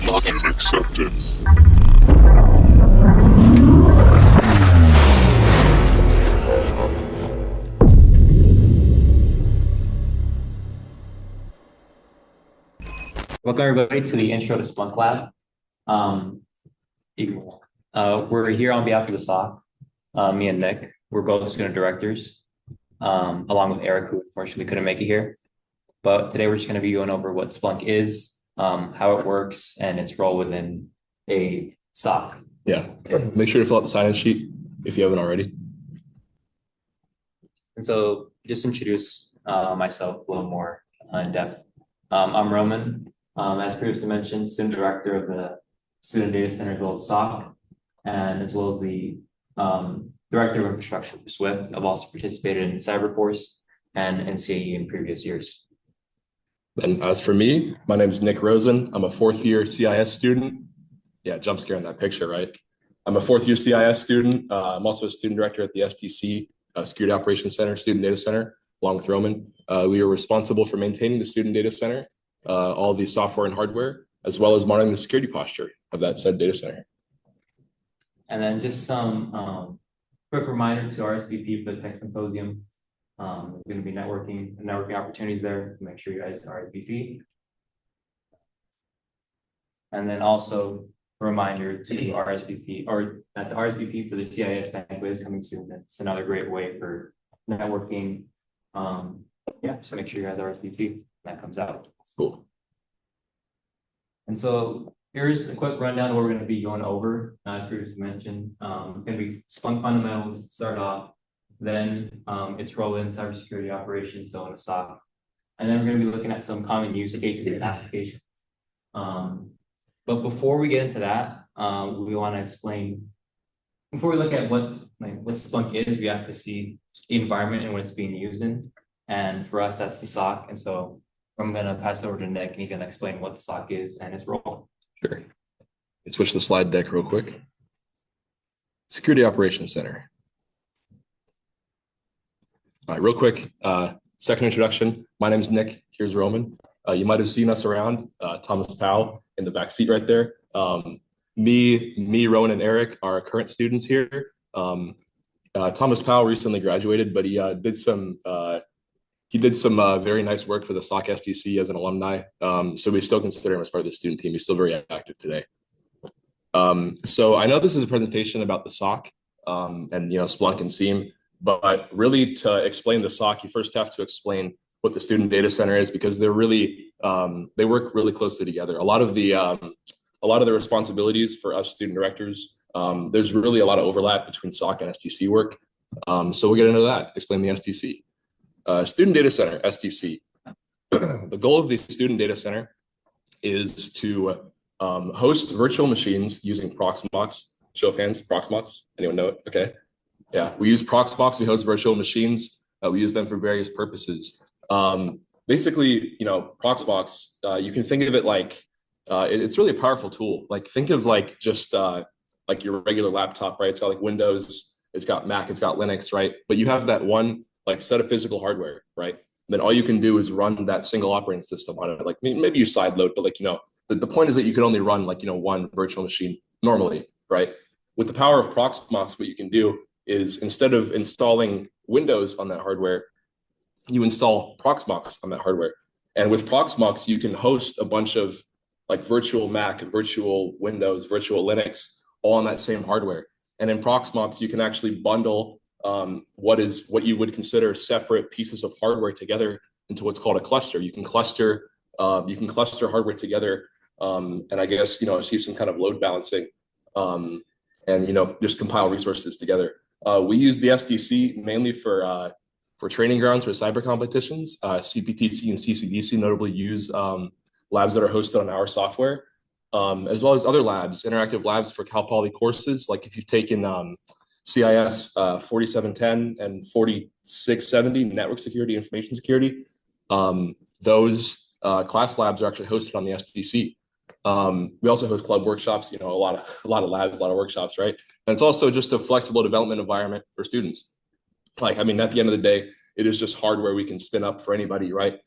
Login accepted. Welcome everybody to the intro to Splunk Lab. We're here on behalf of the SOC, me and Nick. We're both student directors, along with Eric, who unfortunately couldn't make it here. But today we're just going to be going over what Splunk is, how it works, and its role within a SOC. Yeah, make sure to fill out the sign-in sheet if you haven't already. And so just introduce myself a little more in depth. I'm Roman. As previously mentioned, student director of the Student Data Center as well as SOC, and as well as the director of infrastructure for Swift. I've also participated in Cyberforce and NCAE in previous years. And as for me, my name is Nick Rosen. I'm a fourth-year CIS student. Yeah, jump scare in that picture, right? I'm a fourth-year CIS student. I'm also a student director at the STC, Security Operations Center, Student Data Center, along with Roman. We are responsible for maintaining the Student Data Center, all the software and hardware, as well as monitoring the security posture of that said data center. And then just some quick reminder to RSVP for the Tech Symposium. There's going to be networking opportunities there. Make sure you guys RSVP. And then also a reminder to RSVP, or that the RSVP for the CIS banquet is coming soon. It's another great way for networking. Yeah, so make sure you guys RSVP when that comes out. Cool. And so here's a quick rundown of what we're going to be going over. As previously mentioned, it's going to be Splunk fundamentals to start off, then its role in cybersecurity operations, so in a SOC. And then we're going to be looking at some common use cases and applications. But before we get into that, we want to explain, before we look at what Splunk is, we have to see the environment and what it's being used in. And for us, that's the SOC. And so I'm going to pass it over to Nick, and he's going to explain what the SOC is and its role. Sure. Let's switch the slide deck real quick. Security Operations Center. All right, real quick, second introduction. My name is Nick. Here's Roman. You might have seen us around, Thomas Powell in the back seat right there. Me, Rowan, and Eric are current students here. Thomas Powell recently graduated, but he did some very nice work for the SOC STC as an alumni. So we still consider him as part of the student team. He's still very active today. So I know this is a presentation about the SOC and Splunk and SIEM, but really to explain the SOC, you first have to explain what the Student Data Center is, because they're really they work really closely together. A lot of the responsibilities for us student directors, there's really a lot of overlap between SOC and STC work. So we'll get into that. Explain the STC. Student Data Center, STC. The goal of the Student Data Center is to host virtual machines using Proxmox. Show of hands, Proxmox. Anyone know it? Okay. Yeah, we use Proxmox. We host virtual machines. We use them for various purposes. Basically, Proxmox, you can think of it like, it's really a powerful tool. Like, think of like just like your regular laptop, right? It's got like Windows, it's got Mac, it's got Linux, right? But you have that one like set of physical hardware, right? And then all you can do is run that single operating system on it. Like maybe you sideload, but like, the point is that you can only run like, one virtual machine normally, right? With the power of Proxmox, what you can do is, instead of installing Windows on that hardware, you install Proxmox on that hardware. And with Proxmox, you can host a bunch of like virtual Mac, virtual Windows, virtual Linux, all on that same hardware. And in Proxmox, you can actually bundle what you would consider separate pieces of hardware together into what's called a cluster. You can cluster hardware together, and I guess achieve some kind of load balancing, and just compile resources together. We use the SDC mainly for training grounds for cyber competitions. CPTC and CCDC notably use labs that are hosted on our software, as well as other labs, interactive labs for Cal Poly courses. Like if you've taken CIS 4710 and 4670, network security, information security, those class labs are actually hosted on the STC. We also host club workshops, a lot of labs, a lot of workshops, right? And it's also just a flexible development environment for students. Like, I mean, at the end of the day, it is just hardware we can spin up for anybody, right?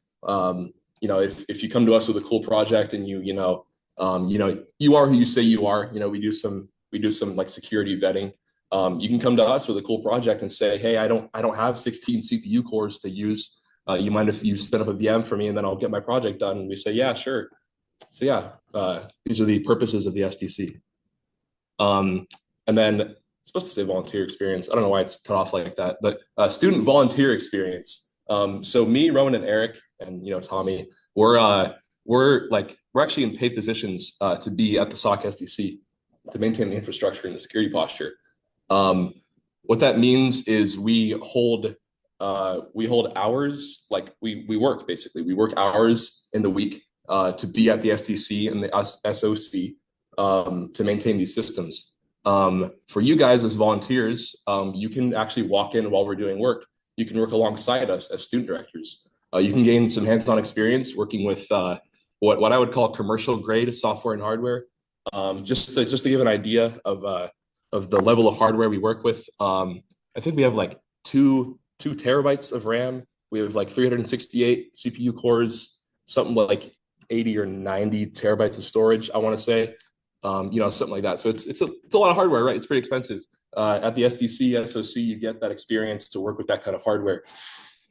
If you come to us with a cool project and you You know, you are who you say you are. You know, we do some like security vetting. You can come to us with a cool project and say, hey, I don't have 16 CPU cores to use. You mind if you spin up a VM for me and then I'll get my project done? And we say, yeah, sure. So yeah, these are the purposes of the SDC. And then it's supposed to say volunteer experience. I don't know why it's cut off like that, but student volunteer experience. So me, Rowan, and Eric, and you know Tommy, we're actually in paid positions to be at the SOC SDC to maintain the infrastructure and the security posture. What that means is we hold hours, like we work basically. We work hours in the week to be at the SDC and the SOC to maintain these systems. For you guys as volunteers, you can actually walk in while we're doing work. You can work alongside us as student directors. You can gain some hands-on experience working with what I would call commercial grade software and hardware. Just to give an idea of the level of hardware we work with, I think we have like two terabytes of RAM. We have like 368 CPU cores, something like 80 or 90 terabytes of storage, I want to say. You know, something like that. So it's a lot of hardware, right? It's pretty expensive. At the SDC, SOC, you get that experience to work with that kind of hardware.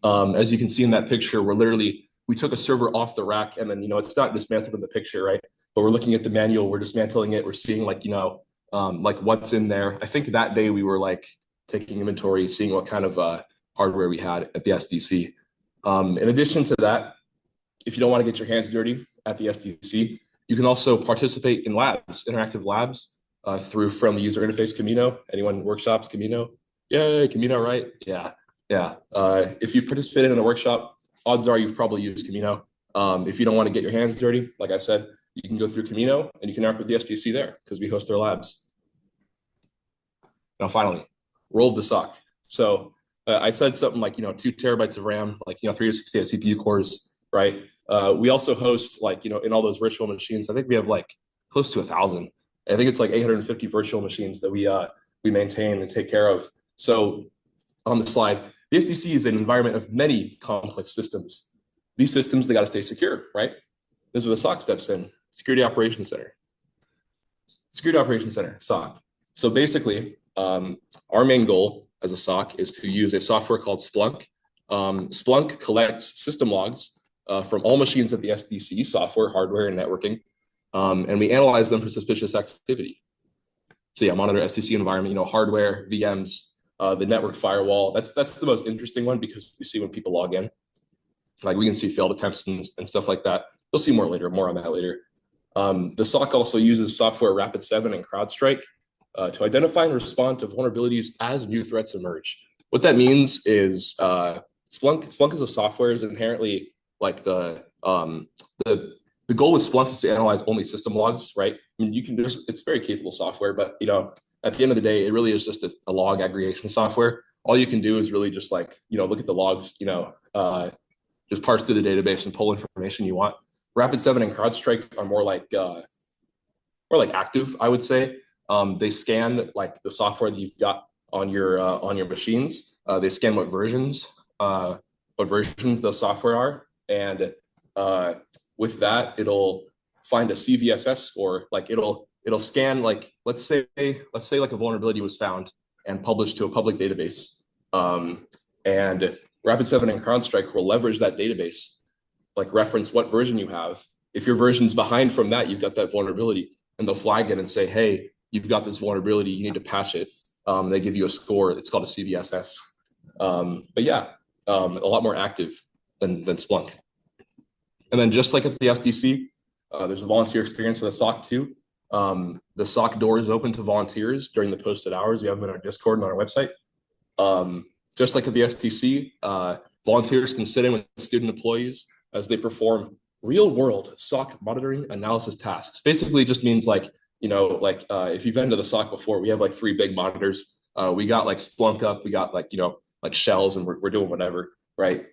As you can see in that picture, we took a server off the rack, and then, you know, it's not dismantled in the picture, right? But we're looking at the manual, we're dismantling it, we're seeing like, you know, like what's in there. I think that day we were like taking inventory, seeing what kind of hardware we had at the SDC. In addition to that, if you don't want to get your hands dirty at the SDC, you can also participate in labs, interactive labs, through friendly user interface Camino. Anyone workshops Camino? Yay, Camino, right? Yeah. If you've participated in a workshop, odds are you've probably used Camino. If you don't want to get your hands dirty, like I said, you can go through Camino and you can interact with the SDC there because we host their labs. Now, finally, role of the SOC. So I said something like, you know, 2 terabytes of RAM, like, you know, 368 CPU cores, right? We also host, like, you know, in all those virtual machines, I think we have like close to 1,000. I think it's like 850 virtual machines that we maintain and take care of. So on the slide, the SDC is an environment of many complex systems. These systems, they got to stay secure, right? This is where the SOC steps in. Security Operations Center. Security Operations Center, SOC. So basically, our main goal as a SOC is to use a software called Splunk. Splunk collects system logs from all machines at the SDC, software, hardware, and networking, and we analyze them for suspicious activity. So yeah, monitor SDC environment, you know, hardware, VMs, the network firewall. That's the most interesting one because we see when people log in. Like we can see failed attempts and stuff like that. You'll see more on that later. The SOC also uses software Rapid7 and CrowdStrike to identify and respond to vulnerabilities as new threats emerge. What that means is Splunk as a software is inherently like the goal with Splunk is to analyze only system logs, right? I mean, it's very capable software, but you know, at the end of the day, it really is just a log aggregation software. All you can do is really just like, you know, look at the logs, you know, just parse through the database and pull information you want. Rapid7 and CrowdStrike are more like active, I would say. They scan like the software that you've got on your machines. They scan what versions the software are, and with that, it'll find a CVSS score. Like it'll scan, like let's say like a vulnerability was found and published to a public database, and Rapid7 and CrowdStrike will leverage that database, like reference what version you have. If your version's behind from that, you've got that vulnerability, and they'll flag it and say, hey, you've got this vulnerability, you need to patch it. They give you a score. It's called a CVSS. But yeah, a lot more active than Splunk. And then just like at the SDC, there's a volunteer experience for the SOC too. The SOC door is open to volunteers during the posted hours. We have them in our Discord and on our website. Just like at the SDC, volunteers can sit in with student employees as they perform real-world SOC monitoring analysis tasks. Basically, it just means like, you know, like if you've been to the SOC before, we have like 3 big monitors. We got like Splunk up, we got like, you know, like shells, and we're doing whatever, right?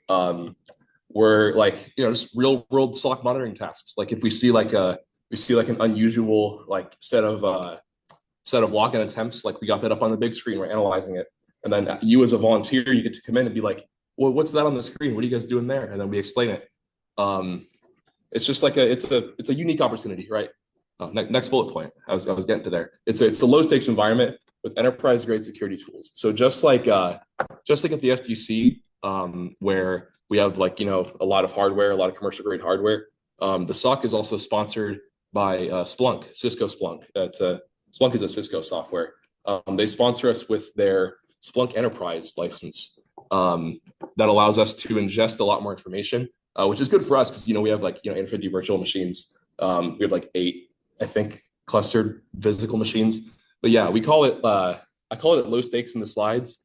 We're like, you know, just real-world SOC monitoring tasks. Like if we see like an unusual like set of login attempts, like we got that up on the big screen, we're analyzing it. And then you as a volunteer, you get to come in and be like, well, what's that on the screen? What are you guys doing there? And then we explain it. It's just like it's a unique opportunity, right? Next bullet point. I was getting to there. It's a low stakes environment with enterprise grade security tools. So just like at the SDC, where we have like a lot of hardware, a lot of commercial grade hardware. The SOC is also sponsored by Splunk, Cisco Splunk. Splunk is a Cisco software. They sponsor us with their Splunk Enterprise license that allows us to ingest a lot more information, which is good for us because we have like infinity virtual machines. We have like 8, I think, clustered physical machines. But yeah, we call it I call it low stakes in the slides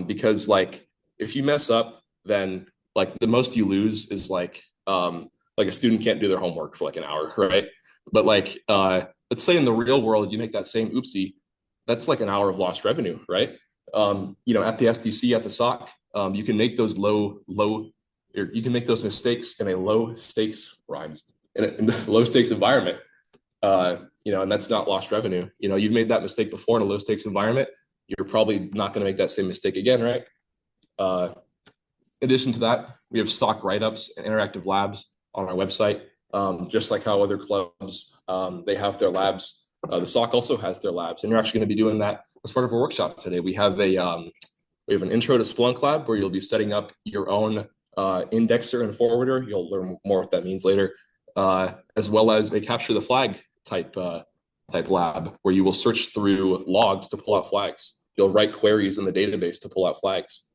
because like if you mess up, then like the most you lose is like a student can't do their homework for like an hour, right? But like let's say in the real world you make that same oopsie, that's like an hour of lost revenue, right? At the SDC, at the SOC, you can make those you can make those mistakes in a low stakes in a low stakes environment. And that's not lost revenue. You've made that mistake before in a low stakes environment. You're probably not going to make that same mistake again, right? In addition to that, we have SOC write-ups and interactive labs on our website. Just like how other clubs, they have their labs. The SOC also has their labs, and you're actually going to be doing that as part of our workshop today. We have an intro to Splunk lab where you'll be setting up your own indexer and forwarder. You'll learn more what that means later, as well as a capture the flag type lab where you will search through logs to pull out flags. You'll write queries in the database to pull out flags.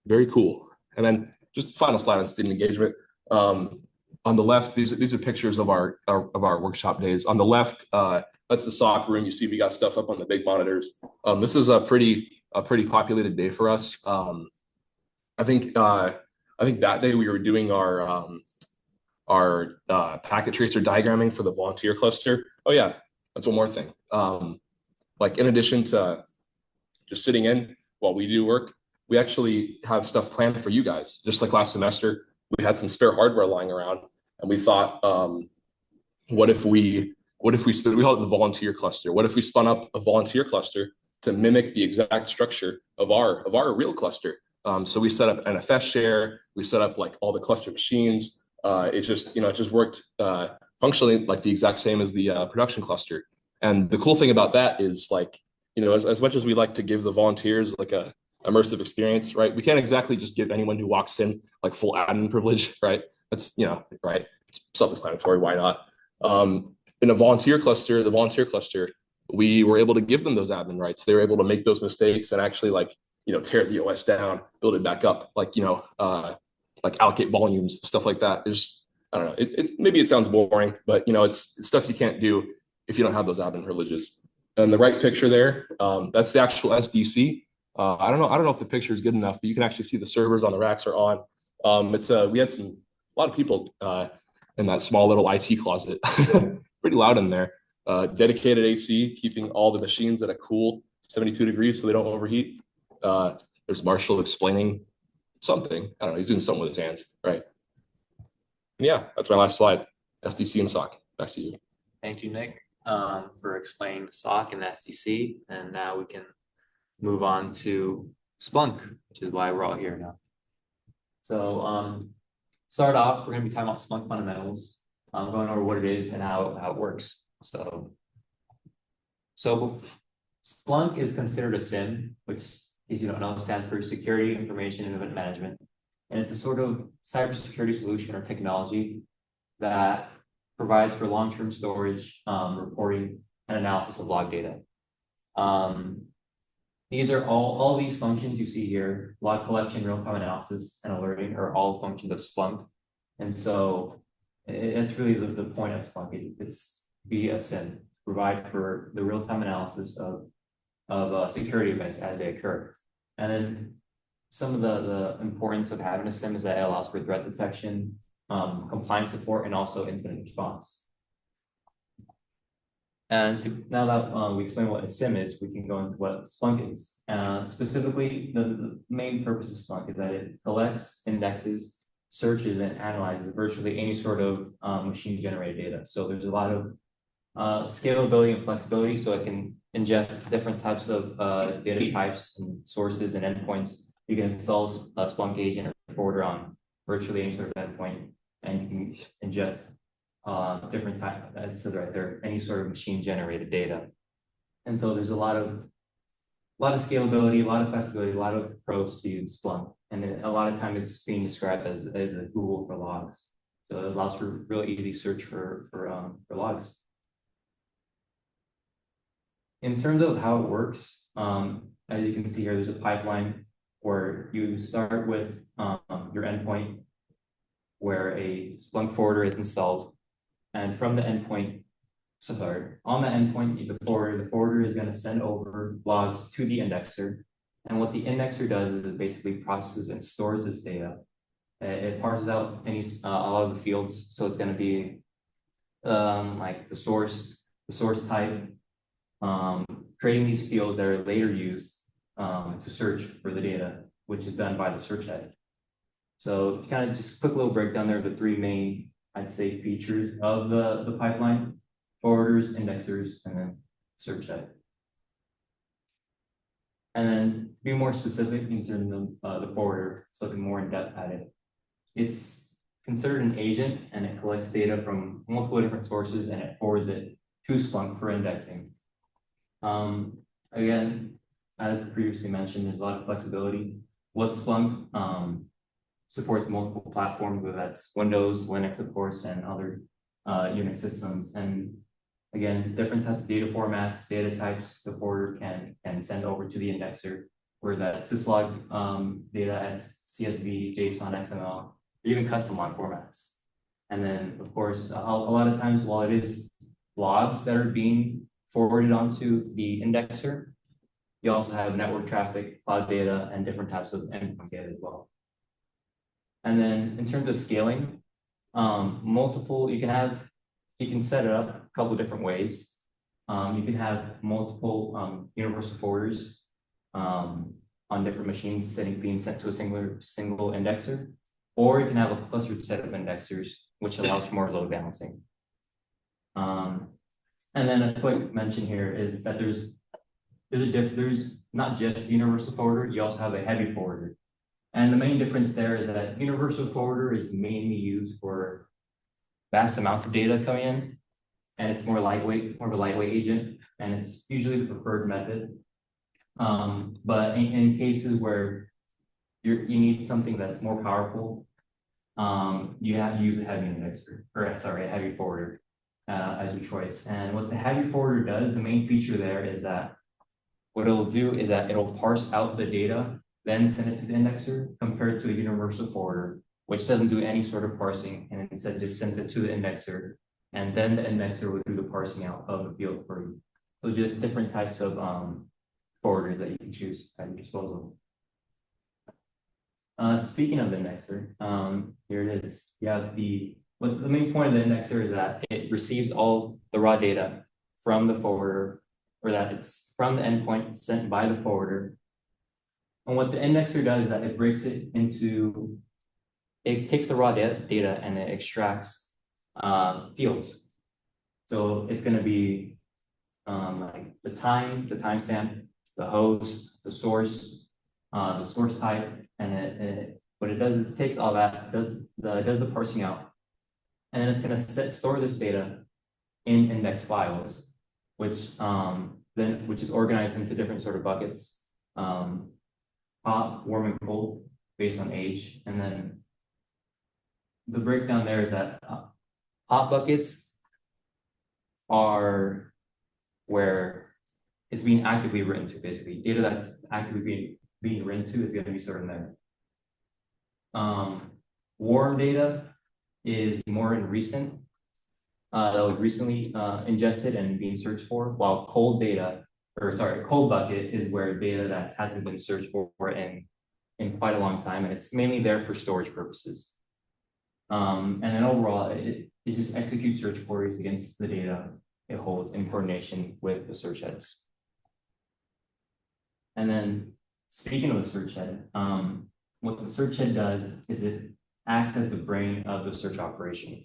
Very cool. And then just final slide on student engagement. On the left, these are pictures of our workshop days. On the left, that's the SOC room. You see we got stuff up on the big monitors. This is a pretty populated day for us. I think that day we were doing our packet tracer diagramming for the volunteer cluster. Oh yeah, that's one more thing. Like in addition to just sitting in while we do work, we actually have stuff planned for you guys. Just like last semester, we had some spare hardware lying around, and we thought, what if we call it the volunteer cluster? What if we spun up a volunteer cluster to mimic the exact structure of our real cluster? So we set up NFS share. We set up like all the cluster machines. It just worked functionally like the exact same as the production cluster. And the cool thing about that is like, as much as we like to give the volunteers like a immersive experience, right? We can't exactly just give anyone who walks in like full admin privilege, right? That's, right? It's self-explanatory. Why not? In the volunteer cluster, we were able to give them those admin rights. They were able to make those mistakes and actually like, tear the OS down, build it back up, like, like allocate volumes, stuff like that. There's, I don't know, maybe it sounds boring, but it's stuff you can't do if you don't have those admin privileges. And the right picture there, that's the actual SDC. I don't know if the picture is good enough, but you can actually see the servers on the racks are on. We had a lot of people in that small little IT closet, pretty loud in there. Dedicated AC, keeping all the machines at a cool 72 degrees so they don't overheat. There's Marshall explaining something. I don't know, he's doing something with his hands, right? And yeah, that's my last slide. SDC and SOC. Back to you. Thank you, Nick, for explaining the SOC and the SDC. And now we can move on to Splunk, which is why we're all here now. So start off, we're going to be talking about Splunk fundamentals, going over what it is and how it works. So Splunk is considered a SIM, which, as you don't know, stands for Security Information and Event Management. And it's a sort of cybersecurity solution or technology that provides for long-term storage, reporting, and analysis of log data. These are all these functions you see here: log collection, real-time analysis, and alerting are all functions of Splunk. And so it's really the point of Splunk. It's be a SIM, provide for the real-time analysis of security events as they occur. And then some of the importance of having a SIM is that it allows for threat detection, compliance support, and also incident response. And now that we explain what a SIM is, we can go into what Splunk is. Specifically, the main purpose of Splunk is that it collects, indexes, searches, and analyzes virtually any sort of machine-generated data. So there's a lot of scalability and flexibility, so it can ingest different types of data types and sources and endpoints. You can install a Splunk agent or forwarder on virtually any sort of endpoint, and you can ingest different type, as it says right there, any sort of machine generated data. And so there's a lot of scalability, a lot of flexibility, a lot of pros to use Splunk. And then a lot of time it's being described as a tool for logs. So it allows for real easy search for logs. In terms of how it works, as you can see here, there's a pipeline where you start with your endpoint where a Splunk forwarder is installed. And from the endpoint, on the endpoint, the forwarder is going to send over logs to the indexer. And what the indexer does is it basically processes and stores this data. It parses out a lot of the fields. So it's going to be like the source type, creating these fields that are later used to search for the data, which is done by the search head. So kind of just quick little breakdown there of the three main, I'd say, features of the pipeline: forwarders, indexers, and then search head. And then to be more specific in terms of the forwarder, so looking more in depth at it, it's considered an agent and it collects data from multiple different sources and it forwards it to Splunk for indexing. Again, as previously mentioned, there's a lot of flexibility with Splunk. Supports multiple platforms, whether that's Windows, Linux, of course, and other Unix systems. And again, different types of data formats, data types the forwarder can send over to the indexer, where that syslog data as CSV, JSON, XML, or even custom log formats. And then, of course, a lot of times, while it is logs that are being forwarded onto the indexer, you also have network traffic, cloud data, and different types of endpoint data as well. And then in terms of scaling, you can set it up a couple different ways. You can have multiple universal forwarders on different machines being sent to a single indexer, or you can have a clustered set of indexers, which allows for more load balancing. And then a quick mention here is that there's not just universal forwarder, you also have a heavy forwarder. And the main difference there is that universal forwarder is mainly used for vast amounts of data coming in, and it's more of a lightweight agent, and it's usually the preferred method. But in cases where you need something that's more powerful, you have to use a heavy indexer, a heavy forwarder as your choice. And what the heavy forwarder does, the main feature there is that what it'll do is that it'll parse out the data, then send it to the indexer, compared to a universal forwarder, which doesn't do any sort of parsing and instead just sends it to the indexer, and then the indexer will do the parsing out of the field for you. So just different types of forwarders that you can choose at your disposal. Speaking of the indexer, here it is. The main point of the indexer is that it receives all the raw data from the forwarder, or that it's from the endpoint sent by the forwarder. And what the indexer does is that it breaks it into, it takes the raw data and it extracts fields. So it's going to be like the timestamp, the host, the source type, and what it does is it takes all that, does the parsing out, and then it's going to store this data in index files, which is organized into different sort of buckets. Hot, warm, and cold based on age. And then the breakdown there is that hot buckets are where it's being actively written to, basically. Data that's actively being written to is going to be stored in there. Warm data is more in recent, that was recently ingested and being searched for, while cold bucket is where data that hasn't been searched for in quite a long time, and it's mainly there for storage purposes. And then overall, it just executes search queries against the data it holds in coordination with the search heads. And then speaking of the search head, what the search head does is it acts as the brain of the search operation.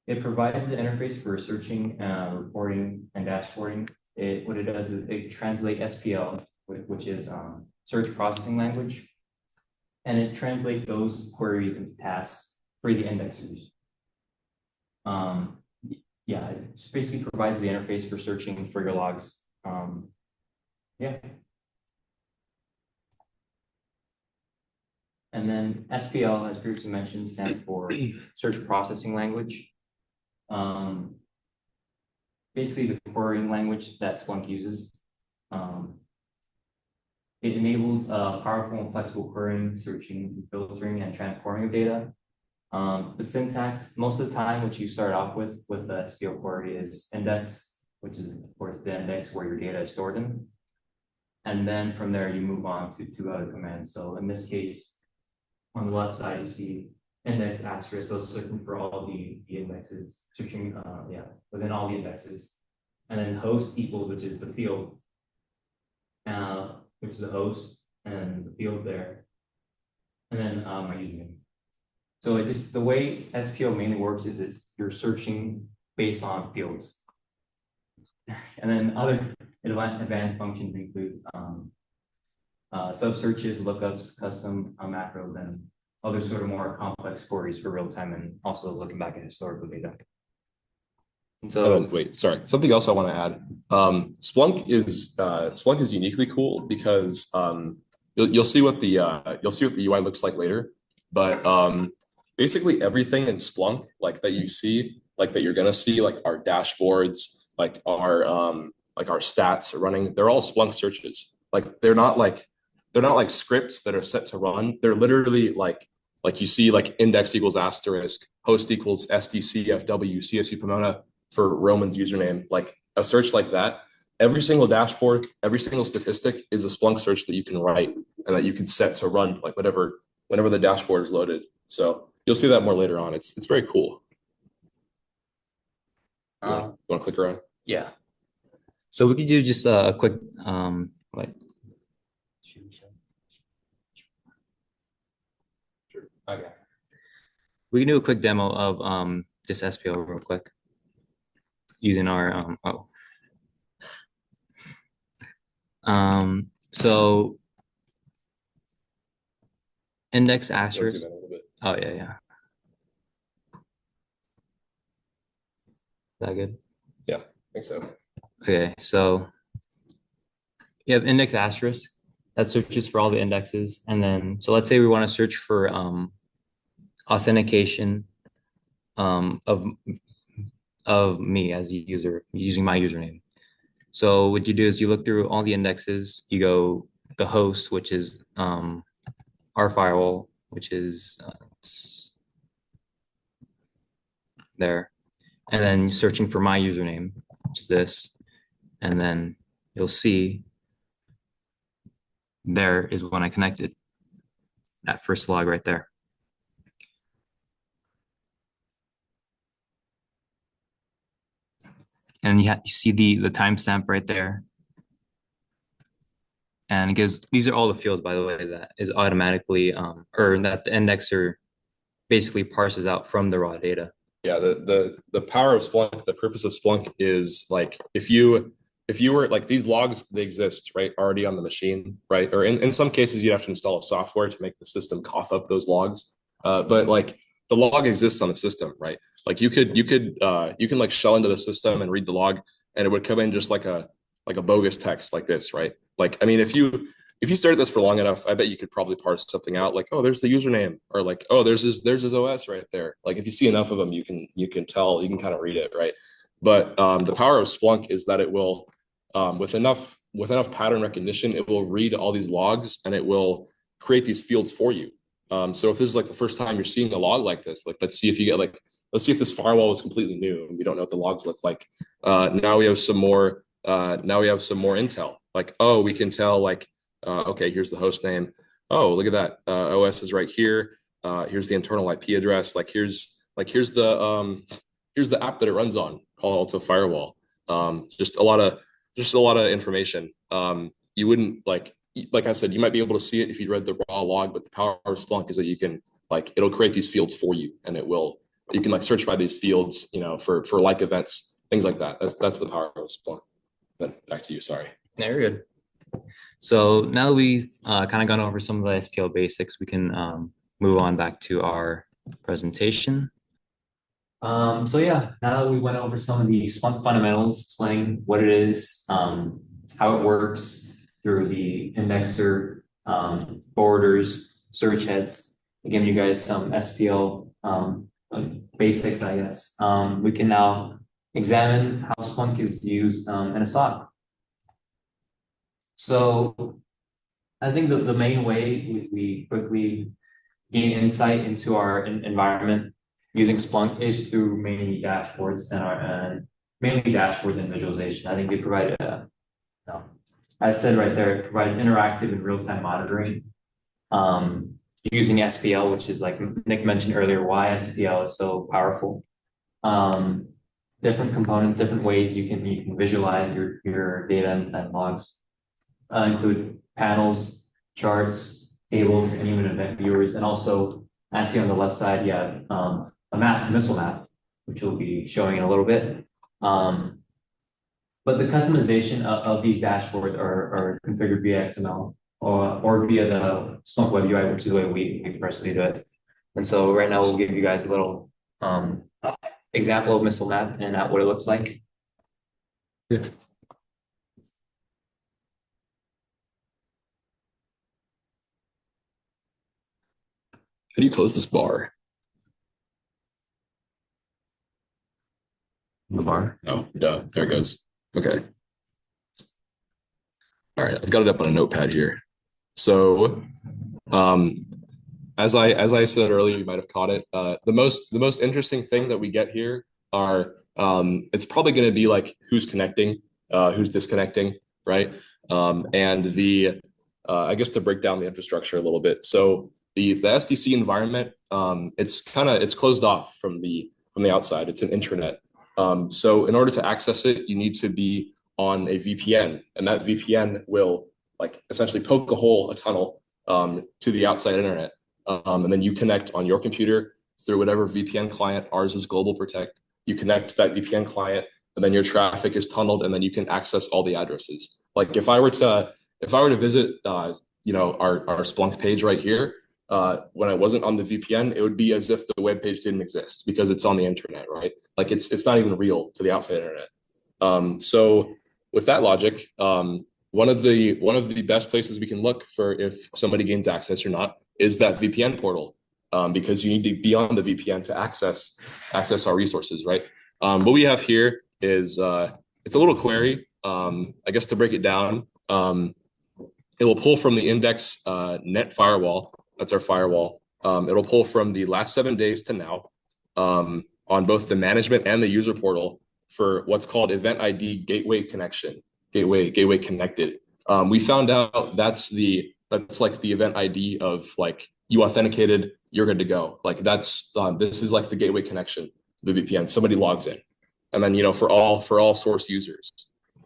It provides the interface for searching, reporting, and dashboarding. What it does is it translates SPL, which is search processing language, and it translates those queries into tasks for the indexers. Yeah, it just basically provides the interface for searching for your logs. Yeah. And then SPL, as previously mentioned, stands for Search Processing Language. Basically the querying language that Splunk uses. It enables powerful and flexible querying, searching, filtering, and transforming of data. The syntax, most of the time, what you start off with the SPL query is index, which is of course the index where your data is stored in. And then from there, you move on to two other commands. So in this case, on the left side, you see index asterisk, so searching for all the indexes, searching, within all the indexes. And then host equals, which is the field, which is the host and the field there. And then my username. So the way SPL mainly works is you're searching based on fields. And then other advanced functions include sub searches, lookups, custom macros, and other sort of more complex queries for real time, and also looking back at historical data. And so, wait, sorry. Something else I want to add. Splunk is uniquely cool because you'll see what the UI looks like later, but basically everything in Splunk like that you see, like that you're gonna see, like our dashboards, like our stats running, they're all Splunk searches. Like they're not like scripts that are set to run. They're literally like you see like index equals asterisk, host equals SDCFW, CSU Pomona for Roman's username, like a search like that. Every single dashboard, every single statistic is a Splunk search that you can write and that you can set to run like whenever the dashboard is loaded. So you'll see that more later on. It's very cool. You want to click around? Yeah. So we could do just a quick like. Sure. Okay. We can do a quick demo of this SPL real quick using our so index asterisk. Oh yeah. Is that good? Yeah, I think so. Okay, so you have index asterisk that searches for all the indexes, and then so let's say we want to search for authentication of me as a user using my username. So what you do is you look through all the indexes, you go the host, which is our firewall, which is there, and then you're searching for my username, which is this, and then you'll see there is when I connected, that first log right there. And you see the timestamp right there. And it gives, these are all the fields, by the way, that is automatically, or that the indexer basically parses out from the raw data. Yeah, the power of Splunk, the purpose of Splunk is like if you were like these logs, they exist, right, already on the machine, right? Or in some cases you'd have to install a software to make the system cough up those logs. But like the log exists on the system, right? Like you can like shell into the system and read the log and it would come in just like a bogus text like this, right? Like, I mean, if you started this for long enough, I bet you could probably parse something out like, oh, there's the username, or like, oh, there's his OS right there. Like if you see enough of them, you can tell, you can kind of read it, right? But the power of Splunk is that it will, with enough pattern recognition, it will read all these logs and it will create these fields for you. So if this is like the first time you're seeing a log like this, like let's see if if this firewall was completely new and we don't know what the logs look like. Now we have some more intel. Like, oh, we can tell like, okay, here's the host name. Oh, look at that. OS is right here. Here's the internal IP address. Like here's the app that it runs on, called to firewall. Just a lot of information. You wouldn't like I said, you might be able to see it if you read the raw log, but the power of Splunk is that you can like it'll create these fields for you, and you can like search by these fields, for like events, things like that. That's the power of Splunk. Then back to you. Sorry. No, you're good. So now that we've kind of gone over some of the SPL basics, we can move on back to our presentation. So yeah, now that we went over some of the Splunk fundamentals, explaining what it is, how it works through the indexer, forwarders, search heads, giving you guys some SPL basics, I guess. We can now examine how Splunk is used in a SOC. So I think the main way we quickly gain insight into our environment using Splunk is through mainly dashboards and visualization. I think they provide no, as said right there, it provides interactive and real-time monitoring using SPL, which is like Nick mentioned earlier, why SPL is so powerful. Different components, different ways you can visualize your data and logs include panels, charts, tables, and even event viewers. And also, as see on the left side, you have a missile map, which we'll be showing in a little bit. But the customization of these dashboards are configured via XML or via the Splunk Web UI, which is the way we personally do it. And so right now we'll give you guys a little example of missile map and what it looks like. Yeah. How do you close this bar? The bar. Oh, duh. There it goes. Okay. All right, I've got it up on a notepad here. So, as I said earlier, you might have caught it. The most interesting thing that we get here are it's probably going to be like who's connecting, who's disconnecting, right? And the I guess to break down the infrastructure a little bit. So the SDC environment, it's closed off from the outside. It's an intranet. So in order to access it, you need to be on a VPN, and that VPN will like essentially poke a tunnel to the outside internet. And then you connect on your computer through whatever VPN client. Ours is Global Protect. You connect to that VPN client, and then your traffic is tunneled, and then you can access all the addresses. Like if I were to visit, our Splunk page right here, when I wasn't on the VPN, it would be as if the web page didn't exist because it's on the internet, right? Like it's not even real to the outside internet. So with that logic, one of the best places we can look for if somebody gains access or not is that VPN portal, because you need to be on the VPN to access our resources, right? What we have here is it's a little query. I guess to break it down, it will pull from the index net firewall. That's our firewall. It'll pull from the last 7 days to now on both the management and the user portal for what's called event ID gateway connection, gateway connected. We found out that's like the event ID of like you authenticated, you're good to go. Like that's this is like the gateway connection, the VPN. Somebody logs in, and then for all source users,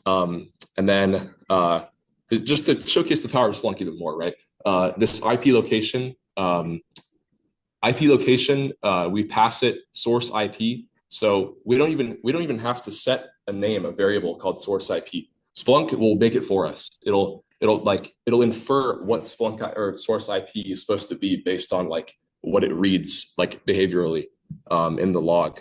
and then just to showcase the power of Splunk even more, right? This IP location, we pass it source IP. So we don't even have to set a name, a variable called source IP. Splunk will make it for us. It'll infer what Splunk or source IP is supposed to be based on like what it reads like behaviorally in the log.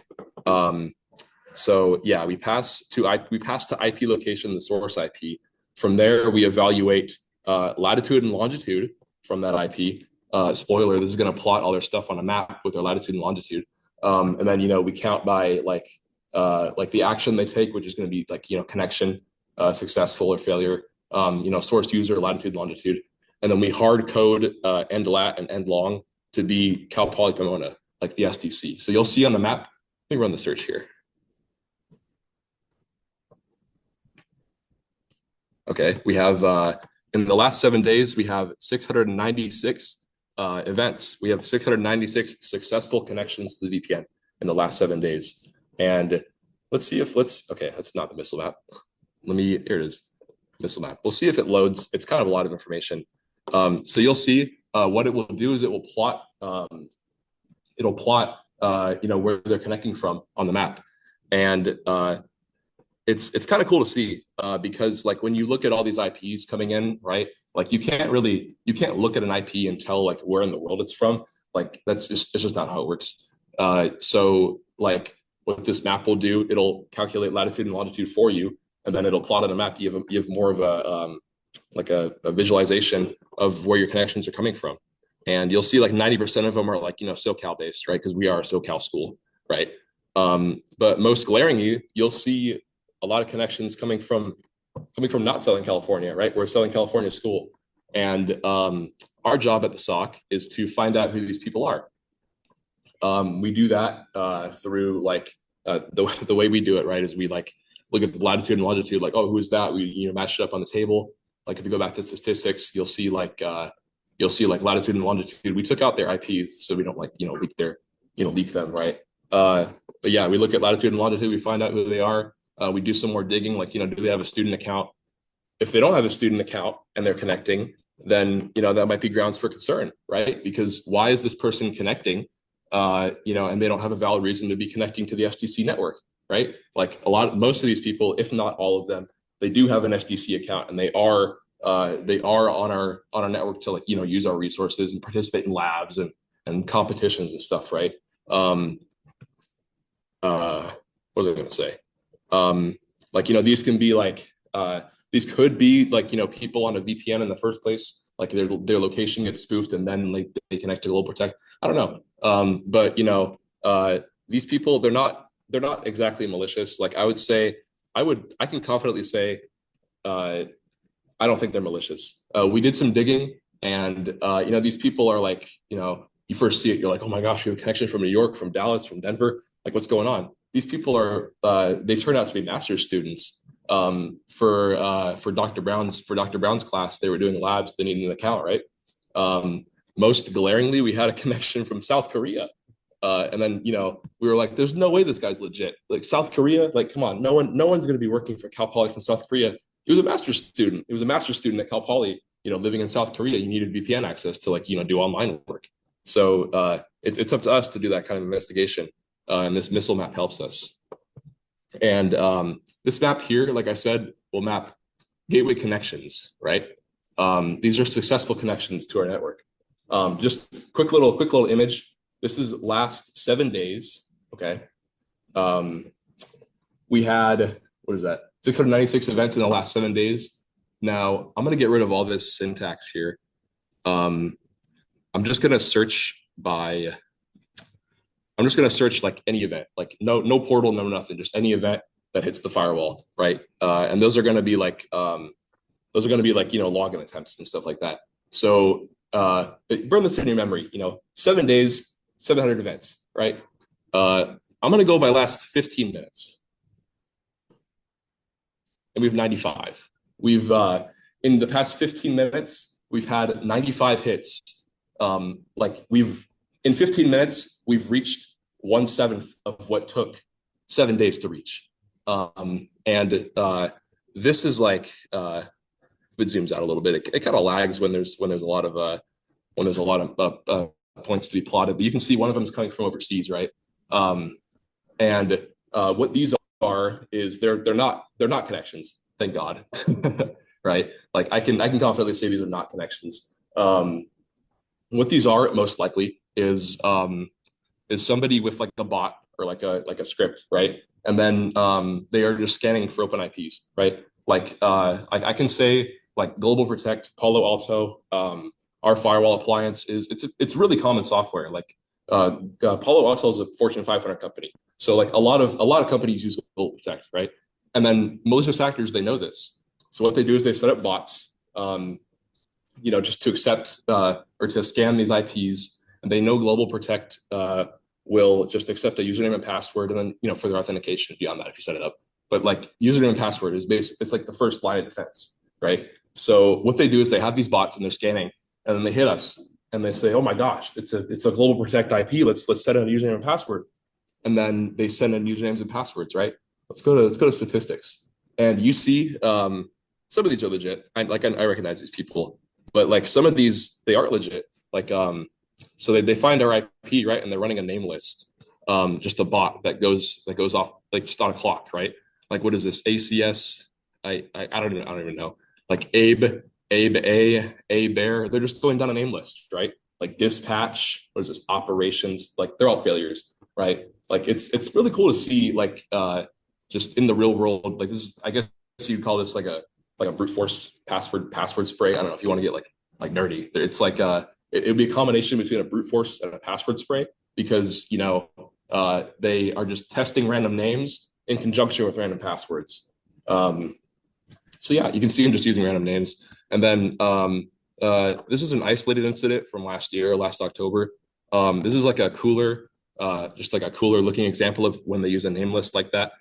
So yeah, we pass to IP location the source IP. From there, we evaluate latitude and longitude from that IP. Spoiler: this is going to plot all their stuff on a map with their latitude and longitude. And then we count by like the action they take, which is going to be like connection successful or failure. Source user, latitude, longitude, and then we hard code end lat and end long to be Cal Poly Pomona, like the SDC. So you'll see on the map. Let me run the search here. Okay, we have in the last 7 days we have 696 events. We have 696 successful connections to the VPN in the last 7 days. And okay, that's not the missile map. Here it is, missile map. We'll see if it loads. It's kind of a lot of information. So you'll see what it will do is it will plot, where they're connecting from on the map. And it's kind of cool to see because like when you look at all these IPs coming in, right? Like you can't look at an IP and tell like where in the world it's from. Like it's just not how it works. So like what this map will do, it'll calculate latitude and longitude for you, and then it'll plot on a map. You have more of a like a visualization of where your connections are coming from. And you'll see like 90% of them are like, SoCal based, right? Because we are a SoCal school, right? But most glaringly, you'll see a lot of connections coming from not Southern California, right? We're a Southern California school. And our job at the SOC is to find out who these people are. We do that through like the way we do it, right? Is we like look at the latitude and longitude, like, oh, who is that? We match it up on the table. Like if you go back to statistics, you'll see like latitude and longitude. We took out their IPs so we don't like leak them, right? But yeah, we look at latitude and longitude. We find out who they are. We do some more digging, like do they have a student account? If they don't have a student account and they're connecting, then that might be grounds for concern, right? Because why is this person connecting? And they don't have a valid reason to be connecting to the SDC network, right? Like most of these people, if not all of them, they do have an SDC account and they are on our network to like use our resources and participate in labs and competitions and stuff, right? What was I going to say? These can be like these could be like people on a VPN in the first place, like their location gets spoofed and then like they connect to Global Protect. I don't know, but these people they're not exactly malicious. Like I would say, I can confidently say, I don't think they're malicious. We did some digging, and these people are like, you first see it, you're like, oh my gosh, we have a connection from New York, from Dallas, from Denver. Like, what's going on? These people are they turn out to be master's students. For Dr. Brown's class, they were doing labs. They needed an account, right? Most glaringly, we had a connection from South Korea. And then, we were like, there's no way this guy's legit. Like South Korea, like, come on, no one's going to be working for Cal Poly from South Korea. He was a master's student. He was a master's student at Cal Poly, living in South Korea. You needed VPN access to like, do online work. So it's up to us to do that kind of investigation. And this missile map helps us. And this map here, like I said, will map gateway connections, right? These are successful connections to our network. Just quick little image. This is last 7 days, okay? We had, 696 events in the last 7 days. Now, I'm gonna get rid of all this syntax here. I'm just gonna search like any event, like no portal, no nothing, just any event that hits the firewall, right? And those are gonna be like, login attempts and stuff like that. So burn this in your memory, 7 days, 700 events, right? I'm gonna go by last 15 minutes. And we have 95. We've, in the past 15 minutes, we've had 95 hits. In 15 minutes, we've reached 1/7 of what took 7 days to reach. This is like, if it zooms out a little bit, it kind of lags when there's a lot of points to be plotted, but you can see one of them is coming from overseas, right? What these are is they're not connections, thank God, right? Like I can confidently say these are not connections. What these are most likely is somebody with like a bot or like a script, right? And then they are just scanning for open IPs, right? Like I can say like Global Protect, Palo Alto, our firewall appliance it's really common software. Like Palo Alto is a Fortune 500 company, so like a lot of companies use Global Protect, right? And then malicious actors, they know this, so what they do is they set up bots, just to accept or to scan these IPs, and they know Global Protect will just accept a username and password, and then for their authentication beyond that if you set it up. But like username and password is it's like the first line of defense, right? So what they do is they have these bots and they're scanning, and then they hit us and they say, oh my gosh, it's a Global Protect IP. Let's set in a username and password. And then they send in usernames and passwords, right? Let's go to statistics. And you see some of these are legit. I recognize these people, but like some of these, they aren't legit. Like so they find our IP, right? And they're running a name list, just a bot that goes off like just on a clock, right? Like what is this? ACS? I don't even know. Like Abe A, Bear. They're just going down a name list, right? like dispatch, what is this, operations, like they're all failures, right? Like it's really cool to see like just in the real world, like this is, I guess you'd call this like a brute force password spray. I don't know if you want to get like nerdy. It's like it would be a combination between a brute force and a password spray because they are just testing random names in conjunction with random passwords. So yeah, you can see them just using random names. And then this is an isolated incident from last October. This is like a cooler, just like a cooler looking example of when they use a name list like that.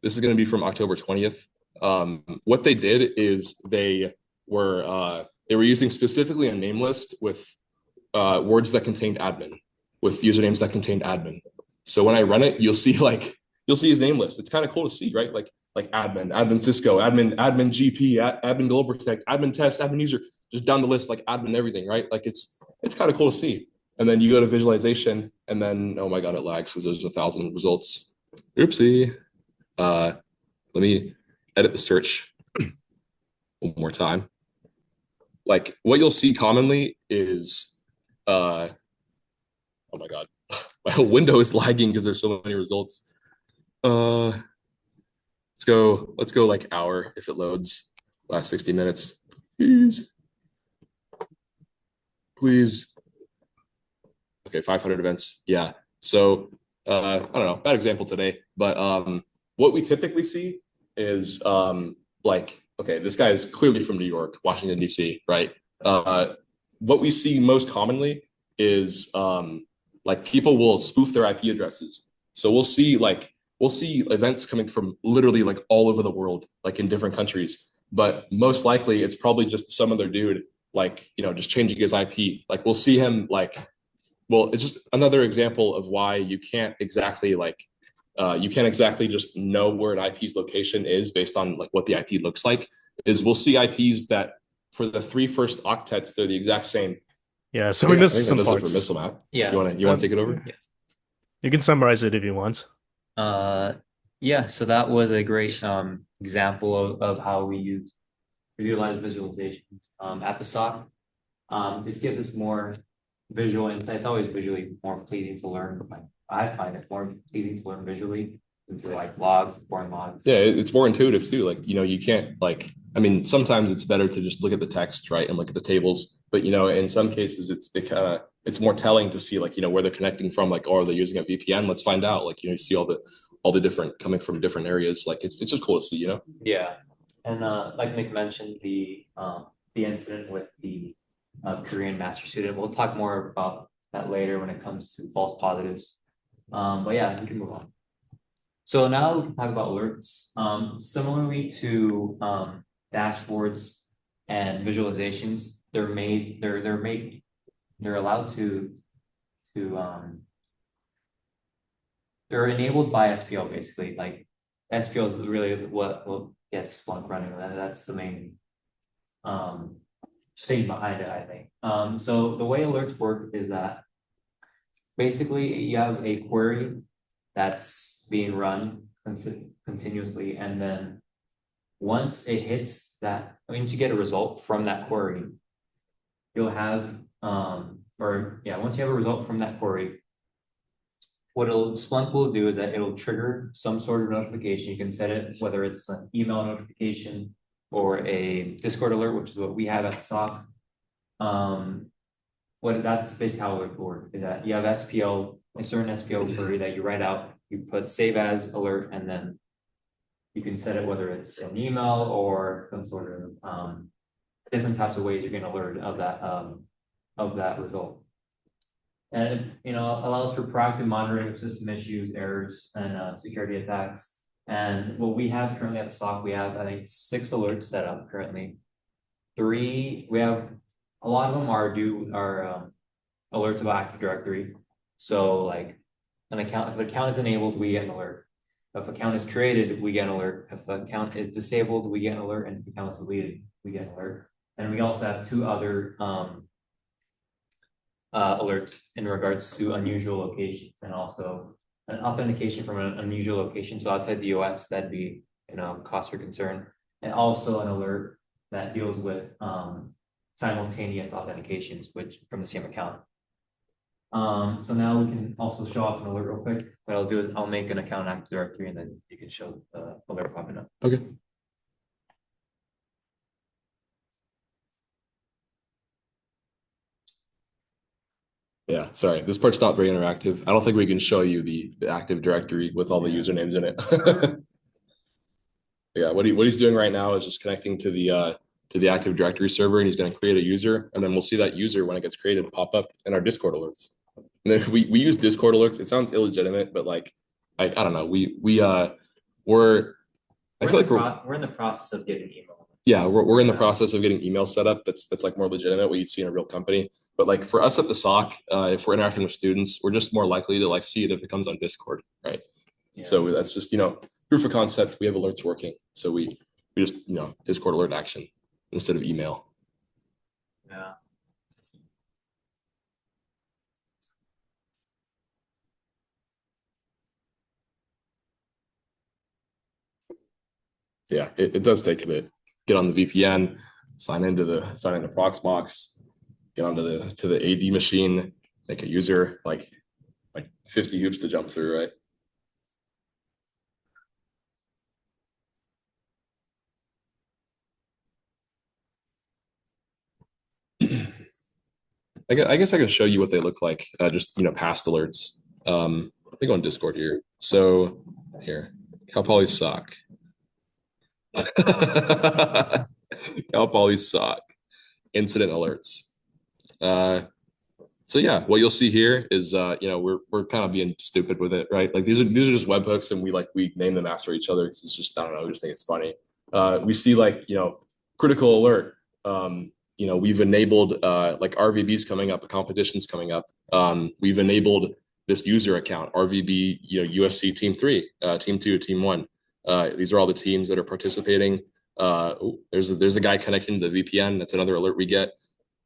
This is going to be from October 20th. What they did is they were using specifically a name list with words that contained admin, with usernames that contained admin. So when I run it, you'll see his name list. It's kind of cool to see, right? Like admin Cisco, admin GP, admin Global Protect, admin test, admin user, just down the list, like admin everything, right? Like it's kind of cool to see. And then you go to visualization, and then oh my god, it lags because there's 1,000 results. Oopsie. Let me edit the search one more time. Like what you'll see commonly is oh my god, my whole window is lagging because there's so many results. Let's go like hour if it loads. Last 60 minutes. Please. Okay, 500 events. Yeah. So I don't know, bad example today, but what we typically see is like, okay, this guy is clearly from New York, Washington, D.C., right? What we see most commonly is like people will spoof their IP addresses. So we'll see events coming from literally like all over the world, like in different countries. But most likely it's probably just some other dude, like, just changing his IP. Like we'll see him like, well, it's just another example of why you can't exactly just know where an IP's location is based on like what the IP looks like. Is we'll see IPs that for the 3 first octets, they're the exact same. Yeah, so we missed some parts. For parts. MissileMap. Yeah. You want to take it over? Yeah. You can summarize it if you want. Yeah, so that was a great example of how we utilize visualizations at the SOC. Just give us more visual insight. It's always visually more pleasing to learn. I find it more pleasing to learn visually into like logs, boring logs. Yeah, it's more intuitive too. Like, you can't sometimes it's better to just look at the text, right, and look at the tables. But in some cases it's more telling to see like, where they're connecting from, like, or are they using a VPN? Let's find out. Like, you see all the different coming from different areas. Like it's just cool to see, Yeah. And like Nick mentioned, the incident with the Korean master student. We'll talk more about that later when it comes to false positives. But yeah, you can move on. So now we can talk about alerts. Similarly to dashboards and visualizations, they're allowed to they're enabled by SPL basically. Like SPL is really what gets Splunk running. That's the main thing behind it, I think. So the way alerts work is that basically you have a query that's being run continuously, and then once it hits that, once you get a result from that query, you'll have once you have a result from that query, what Splunk will do is that it'll trigger some sort of notification. You can set it whether it's an email notification or a Discord alert, which is what we have at the SOC. That's basically how it would work, is that you have SPL, a certain SPL query that you write out, you put save as alert, and then you can set it whether it's an email or some sort of different types of ways you're getting alert of that result. And it allows for proactive monitoring of system issues, errors, and security attacks. And what we have currently at the SOC, we have, I think, 6 alerts set up currently. 3, we have, a lot of them are alerts about Active Directory. So like if an account is enabled, we get an alert. If an account is created, we get an alert. If an account is disabled, we get an alert. And if the account is deleted, we get an alert. And we also have 2 other alerts in regards to unusual locations, and also an authentication from an unusual location. So outside the US, that'd be cause for concern. And also an alert that deals with simultaneous authentications, which from the same account. So now we can also show up an alert real quick. What I'll do is I'll make an account Active Directory and then you can show the alert popping up. Okay. Yeah, sorry. This part's not very interactive. I don't think we can show you the Active Directory with all the usernames in it. Yeah, what he's doing right now is just connecting to the Active Directory server, and he's going to create a user, and then we'll see that user when it gets created pop up in our Discord alerts. And then we use Discord alerts. It sounds illegitimate, but like I don't know. We're I feel like we're in the process of getting email. Yeah, we're in the process of getting email set up that's like more legitimate, what you'd see in a real company. But like for us at the SOC, if we're interacting with students, we're just more likely to like see it if it comes on Discord, right? Yeah. So that's just, proof of concept. We have alerts working. So we just, Discord alert action instead of email. Yeah. Yeah, it does take a bit. Get on the VPN, sign into Proxmox, get onto the AD machine, make a user, like 50 hoops to jump through, right? I guess I can show you what they look like, just past alerts. I think on Discord here. So here, Cal Poly SOC. Cal Poly SOC incident alerts. So yeah, what you'll see here is we're kind of being stupid with it, right? Like these are just webhooks, and we name them after each other because it's just, I don't know, we just think it's funny. We see critical alert. We've enabled like RVBs coming up, competitions coming up. We've enabled this user account, RVB, USC Team 3, Team 2, Team 1. These are all the teams that are participating. There's a guy connecting to the VPN. That's another alert we get.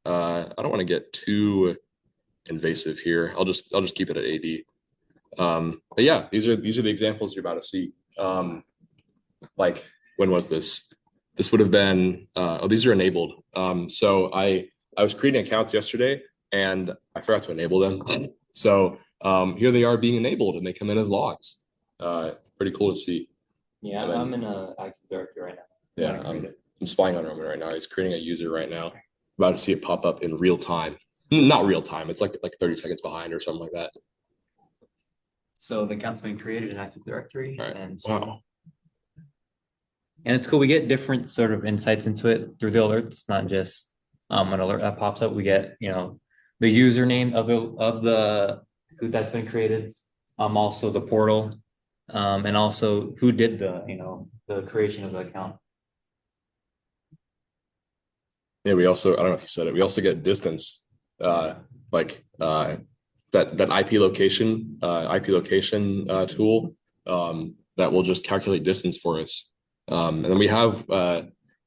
I don't want to get too invasive here. I'll just keep it at AD. But yeah, these are the examples you're about to see. Like when was this? This would have been these are enabled. So I was creating accounts yesterday and I forgot to enable them. So here they are being enabled and they come in as logs. Pretty cool to see. Yeah, then, I'm in a Active Directory right now. Yeah, I'm spying on Roman right now. He's creating a user right now. About to see it pop up in real time. Not real time. It's like 30 seconds behind or something like that. So the account's been created in Active Directory. Right. And so, wow. And it's cool. We get different sort of insights into it through the alert. It's not just an alert that pops up. We get, the usernames of the who that's been created. Also the portal, and also who did the creation of the account. Yeah, we also, I don't know if you said it, we also get distance, that IP location tool that will just calculate distance for us. And then we have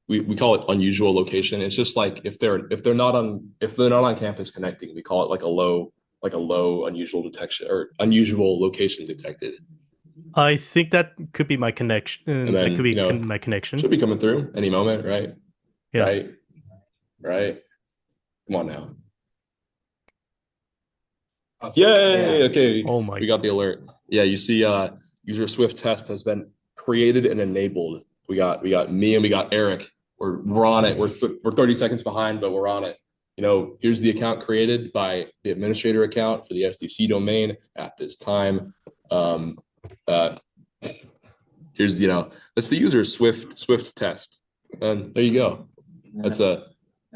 we call it unusual location. It's just like if they're not on campus connecting, we call it like a low unusual detection or unusual location detected. I think that could be my connection. And then, that could be my connection. Should be coming through any moment, right? Yeah. Right. Come on now. Yay! Yeah. Okay. Oh my. We got the alert. Yeah, you see, user Swift test has been created and enabled. We got me and we got Eric. We're on it. We're 30 seconds behind, but we're on it. Here's the account created by the administrator account for the SDC domain at this time. Here's that's the user Swift test, and there you go. That's